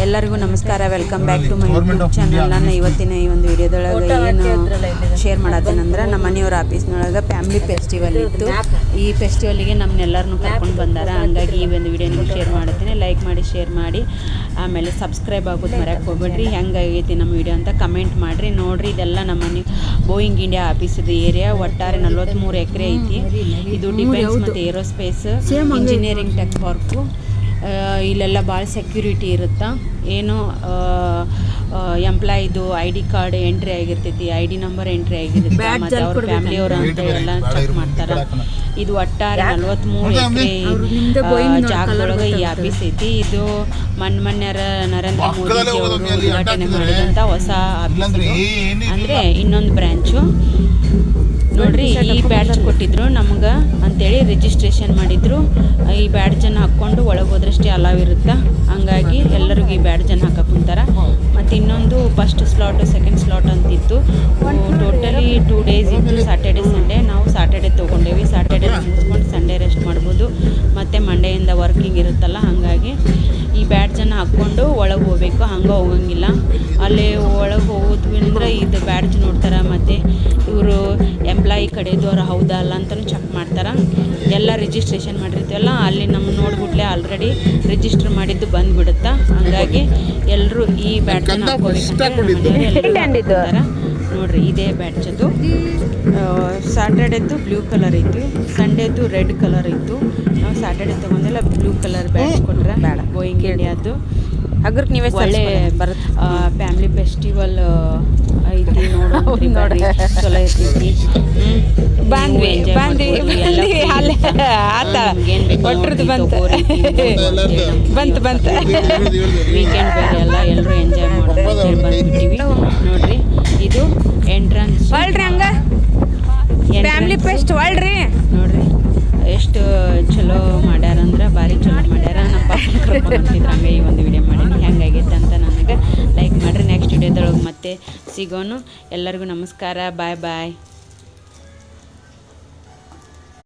ಎಲ್ಲರಿಗೂ ನಮಸ್ಕಾರ. Welcome back to my YouTube channel. ನಾನು ಇವತ್ತಿನ ಈ ಒಂದು ವಿಡಿಯೋದೊಳಗೆ ಏನು ಶೇರ್ ಮಾಡತ್ತೇನೆಂದ್ರೆ, ನಮ್ಮ ಮನೆಯವ್ರ ಆಫೀಸ್ನೊಳಗೆ ಫ್ಯಾಮಿಲಿ ಫೆಸ್ಟಿವಲ್ ಇತ್ತು. ಈ ಫೆಸ್ಟಿವಲಿಗೆ ನಮ್ಮನ್ನೆಲ್ಲರನ್ನೂ ಕರ್ಕೊಂಡು ಬಂದಾರ. ಹಂಗಾಗಿ ಈ ಒಂದು ವಿಡಿಯೋ ನಿಮ್ಗೆ ಶೇರ್ ಮಾಡತ್ತೀನಿ. ಲೈಕ್ ಮಾಡಿ, ಶೇರ್ ಮಾಡಿ, ಆಮೇಲೆ ಸಬ್ಸ್ಕ್ರೈಬ್ ಆಗೋದು ಮರೆಯಕ್ಕೆ ಹೋಗ್ಬೇಡ್ರಿ. ಹೆಂಗಾಗೈತಿ ನಮ್ಮ ವಿಡಿಯೋ ಅಂತ ಕಮೆಂಟ್ ಮಾಡಿರಿ. ನೋಡಿರಿ, ಇದೆಲ್ಲ ನಮ್ಮ ಮನೆ ಬೋಯಿಂಗ್ ಇಂಡಿಯಾ ಆಫೀಸದ ಏರಿಯಾ. ಒಟ್ಟಾರೆ 43 ಎಕರೆ ಐತಿ. ಇದು ಡಿಫೆನ್ಸ್ ಮತ್ತು ಏರೋಸ್ಪೇಸ್ ಇಂಜಿನಿಯರಿಂಗ್ ಟೆಕ್ ಪಾರ್ಕು. ಇಲ್ಲೆಲ್ಲ ಭಾಳ ಸೆಕ್ಯೂರಿಟಿ ಇರುತ್ತೆ. ಏನು ಎಂಪ್ಲಾಯಿದು ID ಕಾರ್ಡ್ ಎಂಟ್ರಿ ಆಗಿರ್ತೈತಿ, ID ನಂಬರ್ ಎಂಟ್ರಿ ಆಗಿರುತ್ತೆ, ಮತ್ತು ಅವ್ರ ಫ್ಯಾಮಿಲಿಯವರು ಅಂತ ಎಲ್ಲ ಚೆಕ್ ಮಾಡ್ತಾರೆ. ಇದು ಒಟ್ಟಾರೆ 43 ಎಕರೆ ಜಾಗದೊಳಗೆ ಈ ಆಫೀಸ್ ಐತಿ. ಇದು ಮೊನ್ನೆರ ನರೇಂದ್ರ ಮೋದಿ ಅವರು ಉದ್ಘಾಟನೆ ಮಾಡಿದಂಥ ಹೊಸ ಆಫೀಸ್. ಅಂದರೆ ಇನ್ನೊಂದು ಬ್ರ್ಯಾಂಚು ನೋಡ್ರಿ. ಈ ಬ್ಯಾಡ್ಜ್ ಕೊಟ್ಟಿದ್ರು ನಮ್ಗೆ ಅಂತೇಳಿ ರಿಜಿಸ್ಟ್ರೇಷನ್ ಮಾಡಿದ್ರು. ಈ ಬ್ಯಾಡ್ಜನ್ನು ಹಾಕ್ಕೊಂಡು ಒಳಗೆ ಹೋದ್ರಷ್ಟೇ ಅಲಾವ್ ಇರುತ್ತೆ. ಹಂಗಾಗಿ ಎಲ್ಲರಿಗೂ ಈ ಬ್ಯಾಡ್ಜನ್ನು ಹಾಕಕ್ಕೆ ಕುಂತಾರೆ. ಮತ್ತು ಇನ್ನೊಂದು ಫಸ್ಟ್ ಸ್ಲಾಟ್, ಸೆಕೆಂಡ್ ಸ್ಲಾಟ್ ಅಂತಿತ್ತು. ಟೋಟಲಿ 2 ಡೇಸ್ ಇತ್ತು, ಸ್ಯಾಟರ್ಡೆ ಸಂಡೇ. ನಾವು ಸ್ಯಾಟರ್ಡೆ ತೊಗೊಂಡೇವಿ. ಸ್ಯಾಟರ್ಡೆ ಮುಗಿಸ್ಕೊಂಡು ಸಂಡೇ ರೆಸ್ಟ್ ಮಾಡ್ಬೋದು. ಮತ್ತು ಮಂಡೆಯಿಂದ ವರ್ಕಿಂಗ್ ಇರುತ್ತಲ್ಲ, ಹಾಗಾಗಿ ಈ ಬ್ಯಾಡ್ಜನ್ನು ಹಾಕ್ಕೊಂಡು ಒಳಗೆ ಹೋಗ್ಬೇಕು. ಹಂಗೆ ಹೋಗಂಗಿಲ್ಲ. ಅಲ್ಲಿ ಒಳಗೆ ಹೋದ್ವಿ ಅಂದ್ರೆ ಇದು ಬ್ಯಾಡ್ಜ್ ನೋಡ್ತಾರೆ. ಮತ್ತು ಇವರು ಎಂಪ್ಲಾಯಿ ಕಡೆದವ್ರು ಹೌದಾ ಅಲ್ಲ ಅಂತಲೂ ಚೆಕ್ ಮಾಡ್ತಾರೆ. ಎಲ್ಲ ರಿಜಿಸ್ಟ್ರೇಷನ್ ಮಾಡಿರ್ತೀವಲ್ಲ, ಅಲ್ಲಿ ನಮ್ಮ ನೋಡ್ಬಿಟ್ಲೆ ಆಲ್ರೆಡಿ ರಿಜಿಸ್ಟರ್ ಮಾಡಿದ್ದು ಬಂದುಬಿಡುತ್ತೆ. ಹಂಗಾಗಿ ಎಲ್ಲರೂ ಈ ಬ್ಯಾಡ್ಜನ್ನು ಹಾಕ್ಕೋಬೇಕಂತ ನೋಡ್ರಿ. ಇದೇ ಬ್ಯಾಡ್ಜದು. ಸ್ಯಾಟರ್ಡೇದು ಬ್ಲೂ ಕಲರ್ ಇತ್ತು, ಸಂಡೇದು ರೆಡ್ ಕಲರ್ ಇತ್ತು. ನಾವು ಸ್ಯಾಟರ್ಡೆ ತೊಗೊಂಡೆಲ್ಲ ಬ್ಲೂ ಕಲರ್ ಬ್ಯಾಡ್ಜ್ ಕೊಟ್ಟರೆ ಬೇಡ. ಗೋಯಿಂಗ್ ಇಂಡಿಯಾದು ಹಗ್ರಕ್ಕೆ ನೀವೇ ಒಳ್ಳೆ ಬರುತ್ತೆ. ಫ್ಯಾಮಿಲಿ ಫೆಸ್ಟಿವಲ್ ಐತಿ. ನೋಡಿ ಚಲೋ ಇರ್ತೈತಿ. ವೀಕೆಂಡ್ ಬೇರೆ ಎಲ್ಲ ಎಲ್ಲರೂ ಎಂಜಾಯ್ ಮಾಡೋದು ಬಂದ್ಬಿಟ್ಟಿವಿ. ನೋಡ್ರಿ, ಇದು ಎಂಟ್ರನ್ಸ್. Family fest ಒಳ್ರಿ. ನೋಡ್ರಿ ಎಷ್ಟು ಚಲೋ ಮಾಡ್ಯಾರಂದ್ರೆ ಭಾರಿ ಚಲೋ ಮಾಡ್ಯಾರ. ನಮ್ಮ ಪಾಪ ಕರ್ಕೊಂಡ್ಬಂದಿದ್ರು. ಹಂಗೆ ಈ ಒಂದು ವಿಡಿಯೋ ಮಾಡೀನಿ. ಹೆಂಗಾಗೈತೆ ಅಂತ ನನಗೆ ಲೈಕ್ ಮಾಡಿರಿ. ನೆಕ್ಸ್ಟ್ ವಿಡಿಯೋದೊಳಗೆ ಮತ್ತೆ ಸಿಗೋನು. ಎಲ್ಲರಿಗೂ ನಮಸ್ಕಾರ. ಬಾಯ್ ಬಾಯ್.